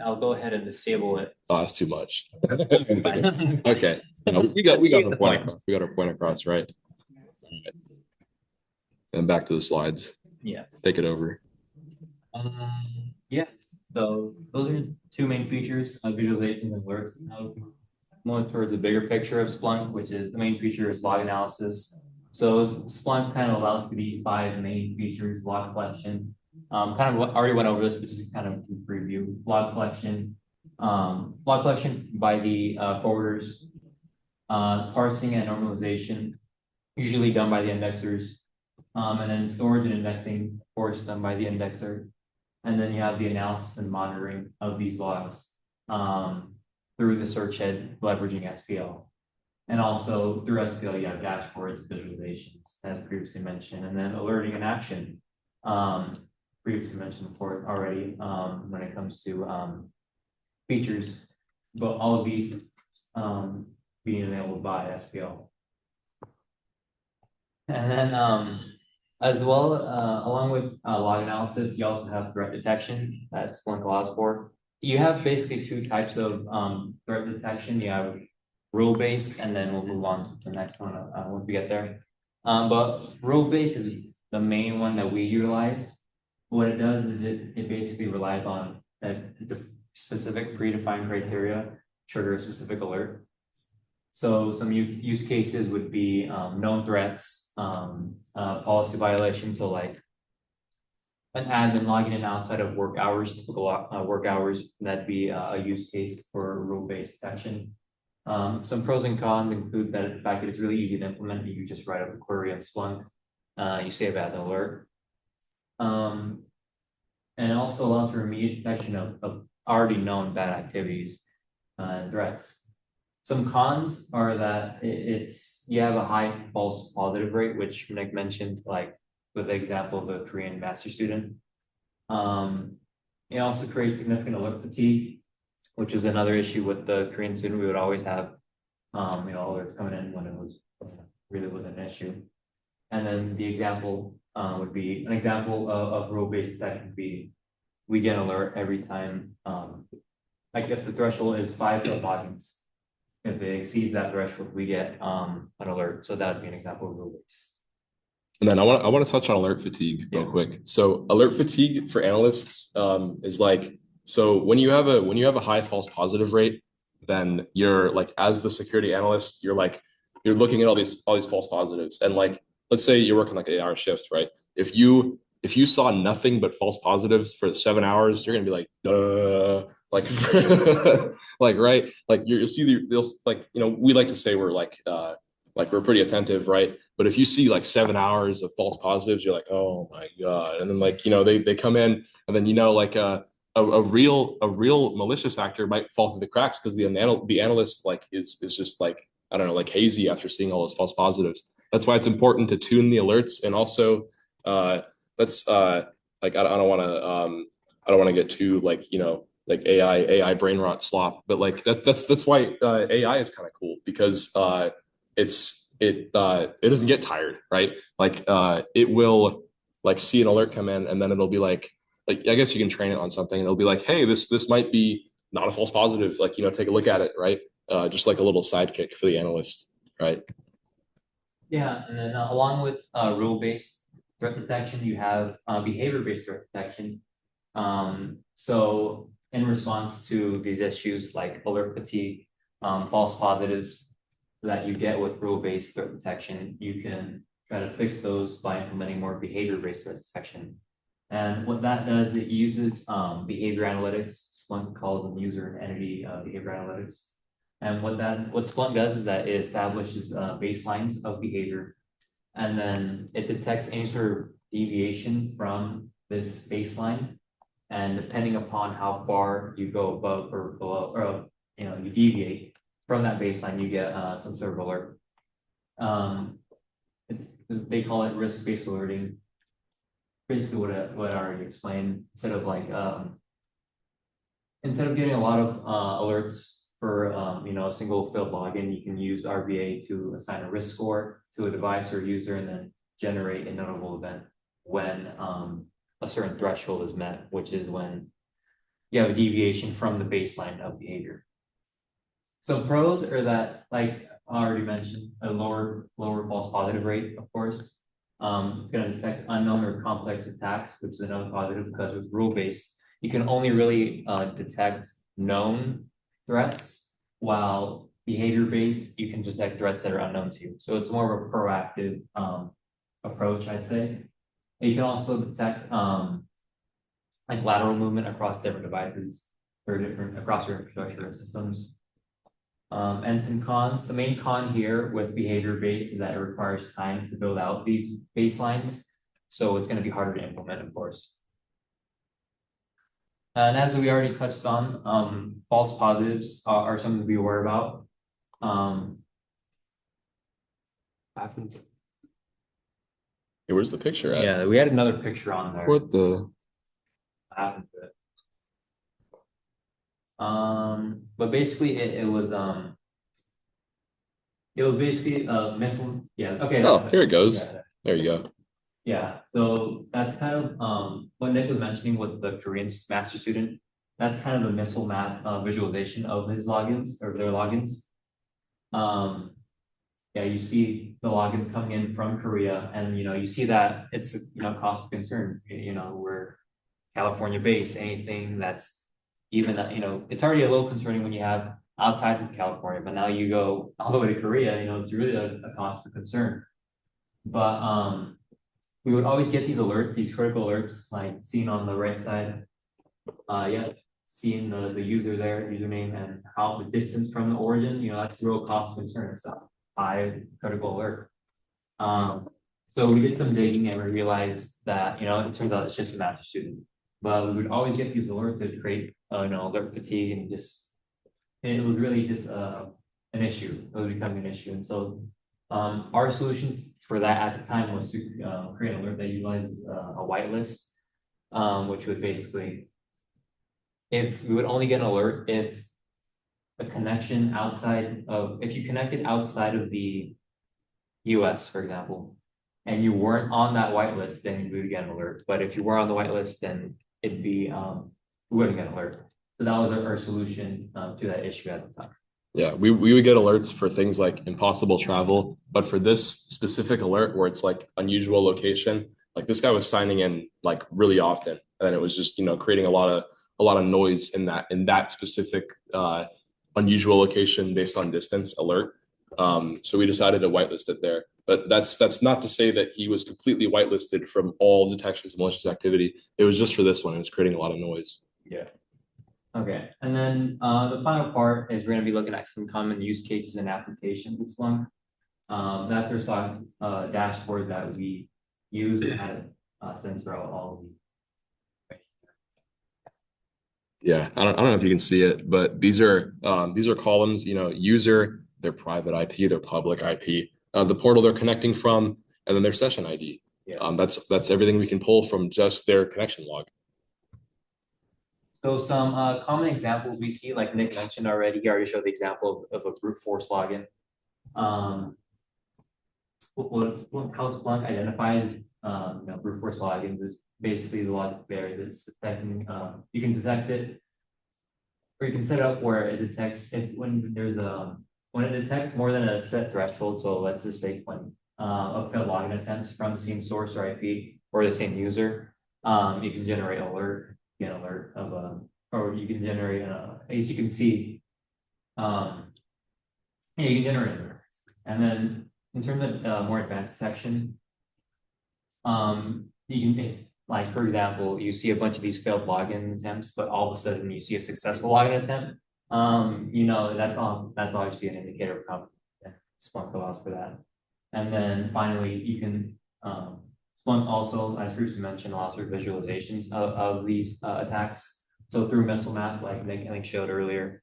I'll go ahead and disable it. Oh, that's too much. Okay, we got our point across. We got our point across, right? And back to the slides. Yeah, take it over. Yeah. So those are two main features of visualization and alerts. Now more towards a bigger picture of Splunk, which is the main feature is log analysis. So Splunk kind of allows for these 5 main features: log collection. Kind of already went over this, but just kind of to preview log collection by the forwarders, parsing and normalization, usually done by the indexers, and then storage and indexing, of course, done by the indexer. And then you have the analysis and monitoring of these logs through the search head leveraging SPL. And also through SPL, you have dashboards, visualizations, as previously mentioned, and then alerting and action. Previously mentioned before already, when it comes to features, but all of these being enabled by SPL. And then as well, along with log analysis, you also have threat detection that Splunk allows for. You have basically two types of threat detection. You have rule-based, and then we'll move on to the next one once we get there. But rule-based is the main one that we utilize. What it does is it basically relies on a specific predefined criteria trigger a specific alert. So some use cases would be known threats, policy violations, so like an admin logging in outside of work hours, typical work hours, that'd be a use case for rule-based detection. Some pros and cons include that the fact that it's really easy to implement. You just write up a query on Splunk, you save it as an alert. And it also allows for immediate detection of already known bad activities and threats. Some cons are that you have a high false positive rate, which Nick mentioned, like with the example of the Korean master student. It also creates significant alert fatigue, which is another issue with the Korean student. We would always have, alerts coming in when it really was an issue. And then the example would be an example of rule-based detection would be we get an alert every time, like if the threshold is 5 field logins. If it exceeds that threshold, we get an alert. So that would be an example of rule-based. And then I want to touch on alert fatigue real quick. So alert fatigue for analysts is like, so when you have a high false positive rate, then you're like, as the security analyst, you're looking at all these false positives, and like, let's say you're working like an 8-hour shift, right? If you saw nothing but false positives for 7 hours, you're gonna be like, duh. Like, like, right? Like you'll see like, we like to say we're like we're pretty attentive, right? But if you see like 7 hours of false positives, you're like, oh my God. And then like, they come in, and then, like a real malicious actor might fall through the cracks because the analyst like is just like, I don't know, like hazy after seeing all those false positives. That's why it's important to tune the alerts. And also that's like, I don't want to get too like, like AI brain rot slop, but like that's why AI is kind of cool, because it doesn't get tired, right? Like it will like see an alert come in, and then it'll be like I guess you can train it on something, and it'll be like, hey, this might be not a false positive, like, take a look at it, right? Just like a little sidekick for the analyst, right? Yeah, and then along with rule-based threat detection, you have behavior-based threat detection. So in response to these issues like alert fatigue, false positives that you get with rule-based threat detection, you can try to fix those by implementing more behavior-based threat detection. And what that does, it uses behavior analytics. Splunk calls them user and entity behavior analytics. And what Splunk does is that it establishes baselines of behavior, and then it detects any sort of deviation from this baseline. And depending upon how far you go above or below, or you deviate from that baseline, you get some sort of alert. They call it risk-based alerting. Basically, what I already explained. Instead of getting a lot of alerts for a single field login, you can use RBA to assign a risk score to a device or user, and then generate a notable event when a certain threshold is met, which is when you have a deviation from the baseline of behavior. So pros are that, like I already mentioned, a lower false positive rate, of course. It's going to detect unknown or complex attacks, which is another positive, because with rule-based, you can only really detect known threats, while behavior-based, you can detect threats that are unknown to you. So it's more of a proactive approach, I'd say. You can also detect like lateral movement across different devices or across your infrastructure and systems. And some cons. The main con here with behavior-based is that it requires time to build out these baselines. So it's going to be harder to implement, of course. And as we already touched on, false positives are something to be aware about. Happens. Hey, where's the picture at? Yeah, we had another picture on there. What the? Happened to it. But basically it was basically a missile. Yeah, okay. Oh, here it goes. Yeah, There you go. yeah, so that's kind of what Nick was mentioning with the Korean master student. That's kind of the missile map visualization of his logins or their logins. Yeah, you see the logins coming in from Korea, and you see that it's cost of concern. We're California based. Anything that's even it's already a little concerning when you have outside of California, but now you go all the way to Korea. It's really a cause for concern. But we would always get these alerts, these critical alerts, like seen on the right side. Yeah, seeing the user there, username, and how the distance from the origin, that's the real cost of concern. It's a high critical alert. So we did some digging and we realized that, it turns out it's just a master student. But we would always get these alerts to create, alert fatigue and it was really just an issue. It was becoming an issue. And so our solution for that at the time was to create an alert that utilizes a whitelist, which would basically, if we would only get an alert if a connection if you connected outside of the US, for example, and you weren't on that whitelist, then you would get an alert. But if you were on the whitelist, then it'd be, we wouldn't get an alert. So that was our solution to that issue at the time. Yeah, we would get alerts for things like impossible travel, but for this specific alert where it's like unusual location, like this guy was signing in like really often, and it was just creating a lot of noise in that specific unusual location based on distance alert. So we decided to whitelist it there, but that's not to say that he was completely whitelisted from all detections of malicious activity. It was just for this one. It was creating a lot of noise. Yeah. Okay, and then the final part is we're going to be looking at some common use cases and applications with Splunk. That's our SOC dashboard that we use and had censor all of the. Yeah, I don't know if you can see it, but these are columns. User, their private IP, their public IP, the portal they're connecting from, and then their session ID. Yeah. That's everything we can pull from just their connection log. So some common examples we see, like Nick mentioned already, he already showed the example of a brute force login. How Splunk identified brute force logins is basically the logic there. It's detecting, you can detect it, or you can set it up where it detects when it detects more than a set threshold. So let's just say when a failed login attempts from the same source or IP or the same user, you can generate an alert. Get an alert of or you can generate as you can see, yeah, you can generate an alert. And then in terms of more advanced detection, you can, like for example, you see a bunch of these failed login attempts, but all of a sudden you see a successful login attempt. That's obviously an indicator of confidence. Splunk allows for that. And then finally, you can Splunk also, as previously mentioned, allows for visualizations of these attacks. So through missile map, like Nick showed earlier,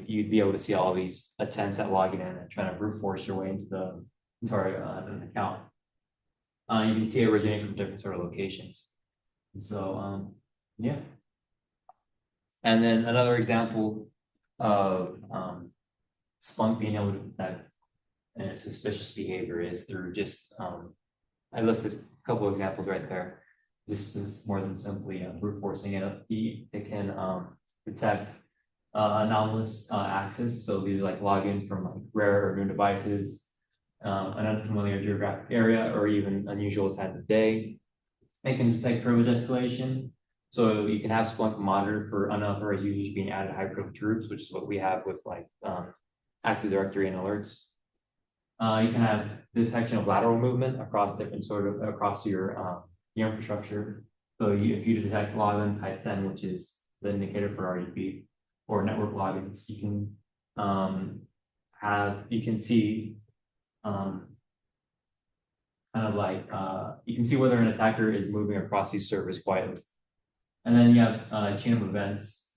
you'd be able to see all these attempts at logging in and trying to brute force your way into an account. You can see it originating from different sort of locations. And so, yeah. And then another example of Splunk being able to detect suspicious behavior is through just, I listed a couple of examples right there. This is more than simply brute forcing it. It can detect anomalous access. So these are like logins from like rare or new devices, an unfamiliar geographic area, or even unusual time of day. It can detect privilege escalation. So you can have Splunk monitor for unauthorized users being added to high privilege groups, which is what we have with like Active Directory and alerts. You can have detection of lateral movement across different across your infrastructure. So if you detect login type 10, which is the indicator for RDP or network logins, you can see kind of like you can see whether an attacker is moving across these servers quietly. And then you have chain of events.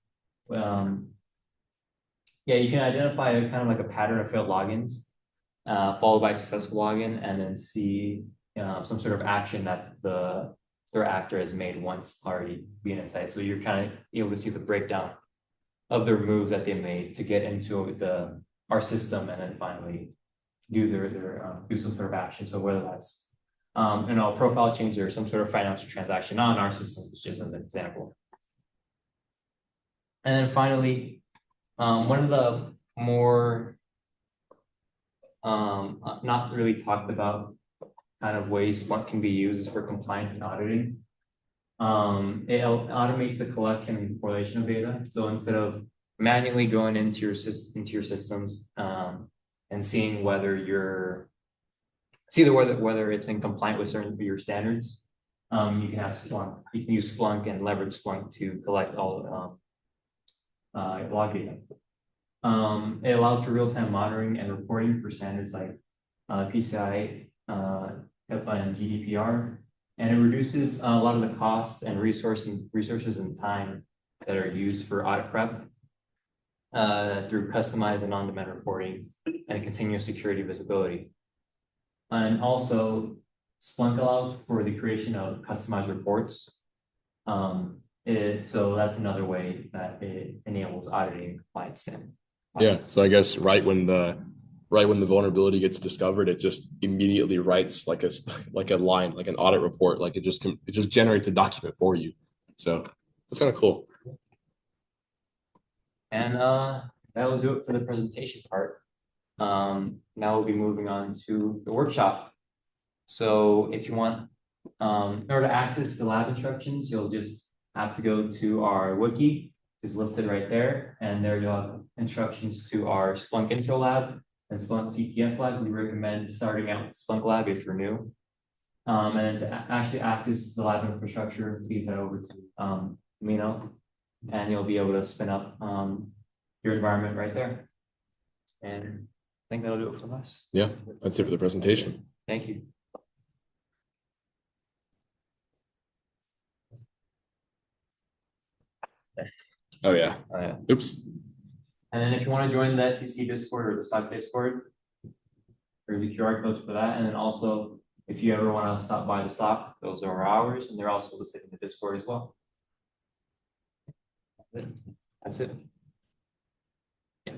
Yeah, you can identify a kind of like a pattern of failed logins, followed by a successful login, and then see some sort of action that the threat actor has made once already being inside. So you're kind of able to see the breakdown of their moves that they made to get into our system, and then finally do do some sort of action. So whether that's profile change or some sort of financial transaction on our system, just as an example. And then finally, one of the more not really talked about kind of ways Splunk can be used is for compliance and auditing. It automates the collection and correlation of data. So instead of manually going into your systems and seeing whether whether it's in compliant with certain of your standards, you can have Splunk. You can use Splunk and leverage Splunk to collect all log data. It allows for real-time monitoring and reporting for standards like PCI, HIPAA, and GDPR, and it reduces a lot of the costs and resources and time that are used for audit prep through customized and on-demand reporting and continuous security visibility. And also, Splunk allows for the creation of customized reports. So that's another way that it enables auditing and compliance. Yeah, so I guess right when the vulnerability gets discovered, it just immediately writes like a line, like an audit report, like it just generates a document for you. So that's kind of cool. And that will do it for the presentation part. Now we'll be moving on to the workshop. So if you want, in order to access the lab instructions, you'll just have to go to our wiki, is listed right there, and there you'll have instructions to our Splunk intro lab and Splunk CTF lab. We recommend starting out with Splunk lab if you're new. And then to actually access the lab infrastructure, please head over to Mino, and you'll be able to spin up your environment right there. And I think that'll do it from us. Yeah, that's it for the presentation. Thank you. Oh yeah. Oh, yeah. Oops. And then if you want to join the SEC Discord or the SOC Discord, there's the QR codes for that. And then also, if you ever want to stop by the SOC, those are our hours, and they're also listed in the Discord as well. That's it. Yeah.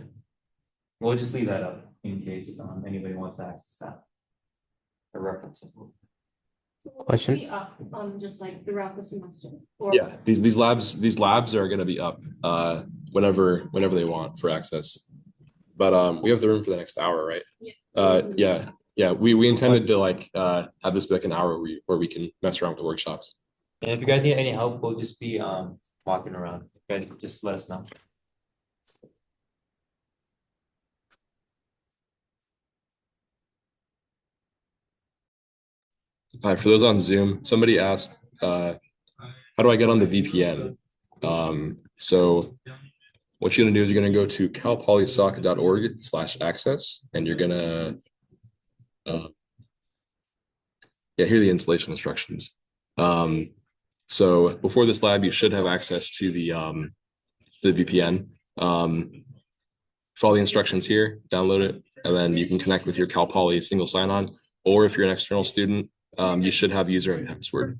We'll just leave that up in case anybody wants to access that for reference. Question? Will it be up, just like throughout the semester? Or Yeah, these labs are going to be up whenever they want for access. But we have the room for the next hour, right? Yeah. We intended to have this be like an hour where we can mess around with the workshops. And if you guys need any help, we'll just be walking around. Okay, just let us know. For those on Zoom, somebody asked, how do I get on the VPN? So what you're gonna do is you're gonna go to calpolysoc.org/access, and you're gonna here are the installation instructions. So before this lab, you should have access to the VPN. Follow the instructions here, download it, and then you can connect with your Cal Poly single sign-on. Or if you're an external student, you should have user and password.